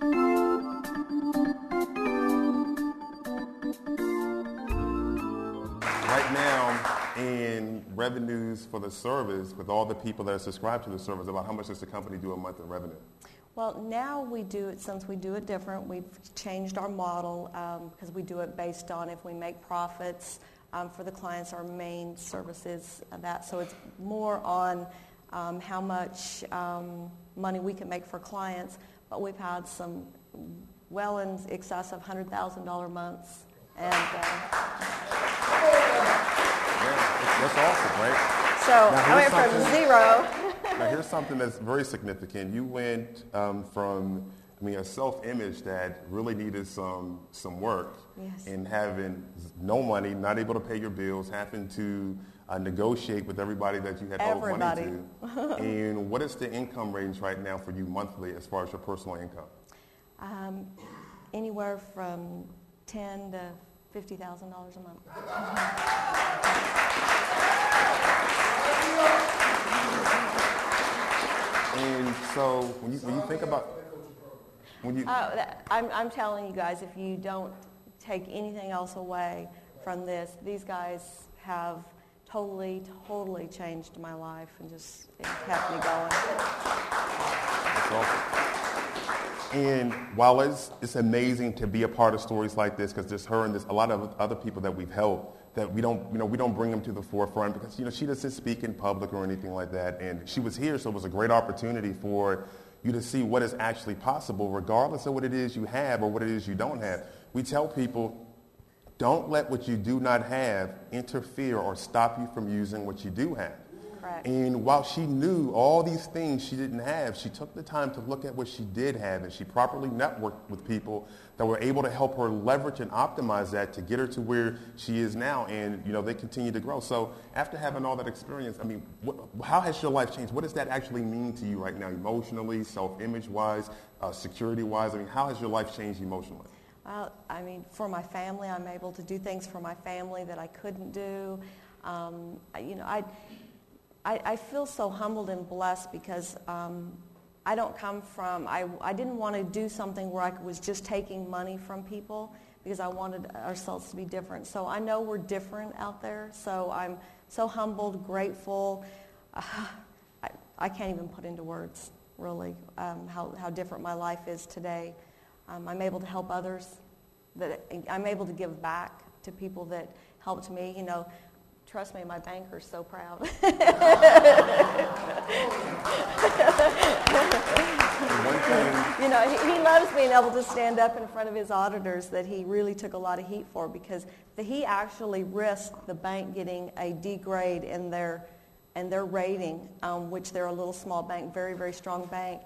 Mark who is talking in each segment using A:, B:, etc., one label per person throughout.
A: Right now, in revenues for the service, with all the people that are subscribed to the service, about how much does the company do a month in revenue?
B: Well, now we do it, since we do it different, we've changed our model because we do it based on if we make profits for the clients. Our main service is that. So it's more on how much money we can make for clients, but we've had some well in excess of $100,000 months. And
A: that's awesome, right?
B: So I went from zero.
A: Now here's something that's very significant. You went from a self-image that really needed some work,
B: yes,
A: and having no money, not able to pay your bills, having to negotiate with everybody that you had owed money to. And what is the income range right now for you monthly as far as your personal income?
B: Anywhere from $10,000 to $50,000 a month.
A: And so when you think about
B: I'm telling you guys, if you don't take anything else away from this, these guys have totally changed my life and just kept me going.
A: That's awesome. And while it's amazing to be a part of stories like this, because there's her and there's a lot of other people that we've helped that we don't bring them to the forefront because she doesn't speak in public or anything like that. And she was here, so it was a great opportunity for you to see what is actually possible, regardless of what it is you have or what it is you don't have. We tell people, don't let what you do not have interfere or stop you from using what you do have.
B: Correct.
A: And while she knew all these things she didn't have, she took the time to look at what she did have, and she properly networked with people that were able to help her leverage and optimize that to get her to where she is now. And they continue to grow. So after having all that experience, how has your life changed? What does that actually mean to you right now, emotionally, self-image wise, security wise? How has your life changed emotionally?
B: Well, for my family, I'm able to do things for my family that I couldn't do. I feel so humbled and blessed because I don't come from, I didn't want to do something where I was just taking money from people because I wanted ourselves to be different. So I know we're different out there. So I'm so humbled, grateful. I can't even put into words, really, how different my life is today. I'm able to help others. I'm able to give back to people that helped me. Trust me, my banker's so proud. He loves being able to stand up in front of his auditors that he really took a lot of heat for because he actually risked the bank getting a D grade in their rating, which they're a little small bank, very, very strong bank.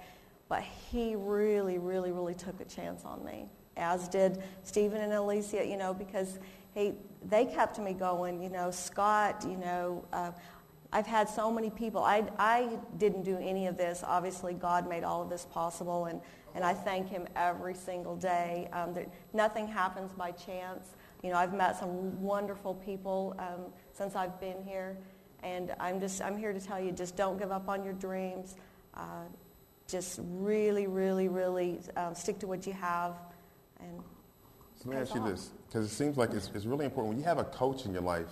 B: But he really, really, really took a chance on me, as did Stephen and Alicia, because they kept me going. Scott, I've had so many people. I didn't do any of this. Obviously, God made all of this possible, and I thank him every single day. Nothing happens by chance. I've met some wonderful people since I've been here, and I'm here to tell you, just don't give up on your dreams. Just really, really, really stick to what you have. And
A: so let me ask you this, because it seems like it's really important. When you have a coach in your life,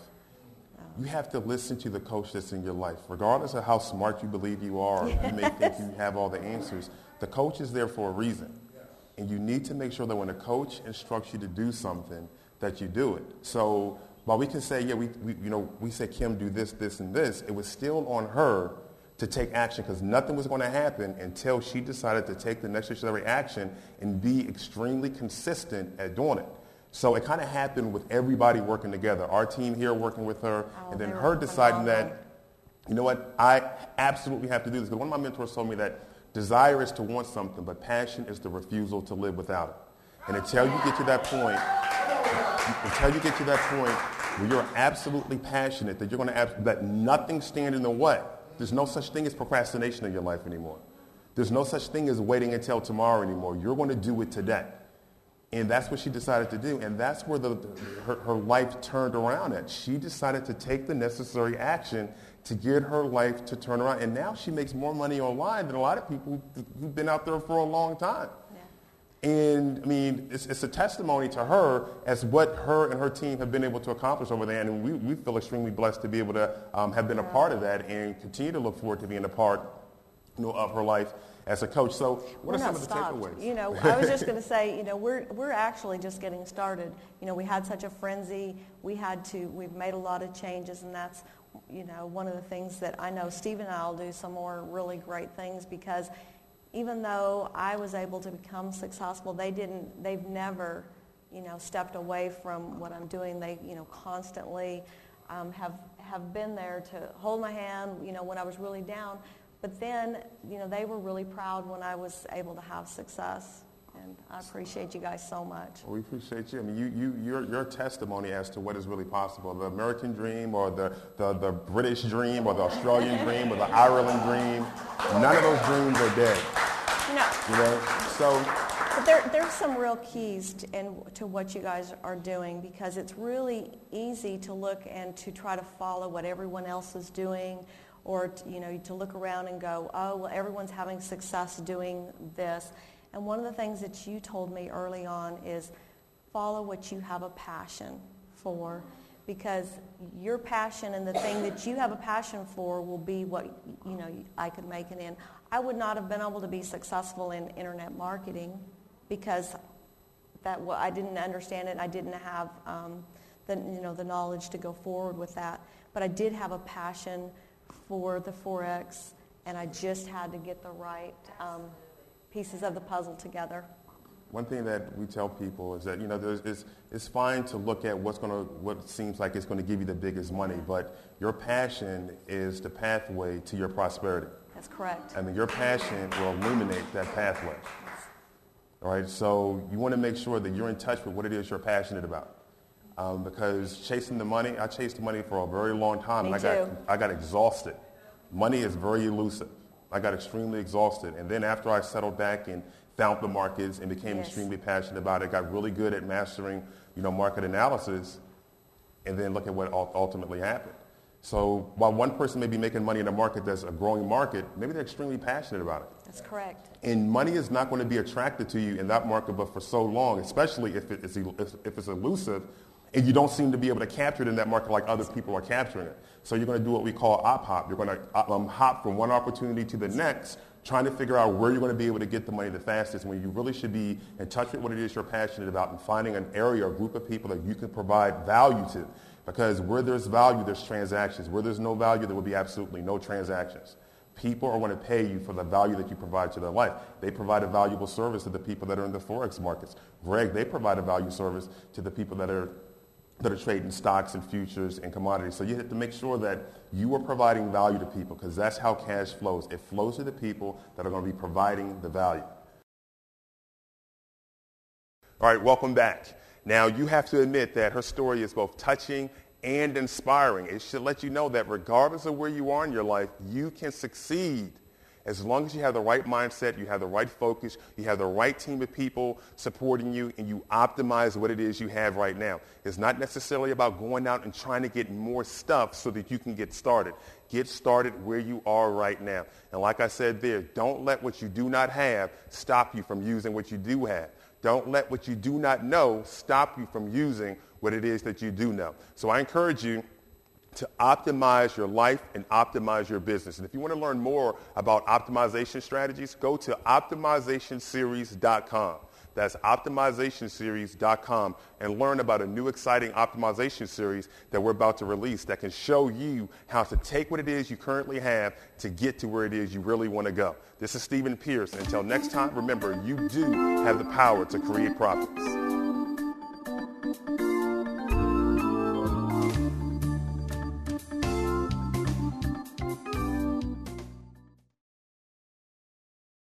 A: you have to listen to the coach that's in your life. Regardless of how smart you believe you are, or you may think you have all the answers, the coach is there for a reason. And you need to make sure that when a coach instructs you to do something, that you do it. So while we can say, we said, Kim, do this, this, and this, it was still on her to take action because nothing was going to happen until she decided to take the necessary action and be extremely consistent at doing it. So it kind of happened with everybody working together. Our team here working with her, and then her deciding that, I absolutely have to do this. Because one of my mentors told me that desire is to want something, but passion is the refusal to live without it. And until you get to that point where you're absolutely passionate, that you're going to let nothing stand in the way. There's no such thing as procrastination in your life anymore. There's no such thing as waiting until tomorrow anymore. You're going to do it today. And that's what she decided to do. And that's where her life turned around at. She decided to take the necessary action to get her life to turn around. And now she makes more money online than a lot of people who've been out there for a long time.
B: Yeah.
A: And I mean, it's a testimony to her as what her and her team have been able to accomplish over there. And we feel extremely blessed to be able to have been a part of that and continue to look forward to being a part of her life as a coach. So what are some of the takeaways?
B: You know, I was just going to say, you know, we're actually just getting started. You know, we had such a frenzy. We've made a lot of changes, and that's, you know, one of the things that I know Steve and I will do some more really great things, because even though I was able to become successful, they've never, you know, stepped away from what I'm doing. They, you know, constantly have been there to hold my hand, you know, when I was really down. But then, you know, they were really proud when I was able to have success. And I appreciate you guys so much.
A: Well, we appreciate you. I mean, your testimony as to what is really possible, the American dream or the British dream or the Australian dream or the Ireland dream, none of those dreams are dead.
B: No.
A: You know, so.
B: But there's some real keys to what you guys are doing, because it's really easy to look and to try to follow what everyone else is doing, or you know, to look around and go, oh, well, everyone's having success doing this. And one of the things that you told me early on is follow what you have a passion for, because your passion and the thing that you have a passion for will be what, you know, I could make it in. I would not have been able to be successful in internet marketing because I didn't understand it. I didn't have the knowledge to go forward with that. But I did have a passion for the Forex, and I just had to get the right pieces of the puzzle together.
A: One thing that we tell people is that, you know, it's fine to look at what seems like it's going to give you the biggest money, but your passion is the pathway to your prosperity.
B: That's correct.
A: I mean, your passion will illuminate that pathway. All right, so you want to make sure that you're in touch with what it is you're passionate about. Because chasing the money, I chased the money for a very long time.
B: Me
A: and
B: too.
A: I got exhausted. Money is very elusive. I got extremely exhausted. And then after I settled back and found the markets and became extremely passionate about it, got really good at mastering, you know, market analysis, and then look at what ultimately happened. So while one person may be making money in a market that's a growing market, maybe they're extremely passionate about it.
B: That's correct.
A: And money is not going to be attracted to you in that market, but for so long, especially if it's elusive, and you don't seem to be able to capture it in that market like other people are capturing it. So you're going to do what we call op-hop. You're going to hop from one opportunity to the next, trying to figure out where you're going to be able to get the money the fastest, when you really should be in touch with what it is you're passionate about and finding an area or group of people that you can provide value to. Because where there's value, there's transactions. Where there's no value, there will be absolutely no transactions. People are going to pay you for the value that you provide to their life. They provide a valuable service to the people that are in the Forex markets. Greg, they provide a value service to the people that are trading stocks and futures and commodities. So you have to make sure that you are providing value to people, because that's how cash flows. It flows to the people that are going to be providing the value. All right, welcome back. Now, you have to admit that her story is both touching and inspiring. It should let you know that regardless of where you are in your life, you can succeed as long as you have the right mindset, you have the right focus, you have the right team of people supporting you, and you optimize what it is you have right now. It's not necessarily about going out and trying to get more stuff so that you can get started. Get started where you are right now. And like I said there, don't let what you do not have stop you from using what you do have. Don't let what you do not know stop you from using what it is that you do know. So I encourage you to optimize your life and optimize your business. And if you want to learn more about optimization strategies, go to optimizationseries.com. That's optimizationseries.com, and learn about a new exciting optimization series that we're about to release that can show you how to take what it is you currently have to get to where it is you really want to go. This is Stephen Pierce. Until next time, remember, you do have the power to create profits.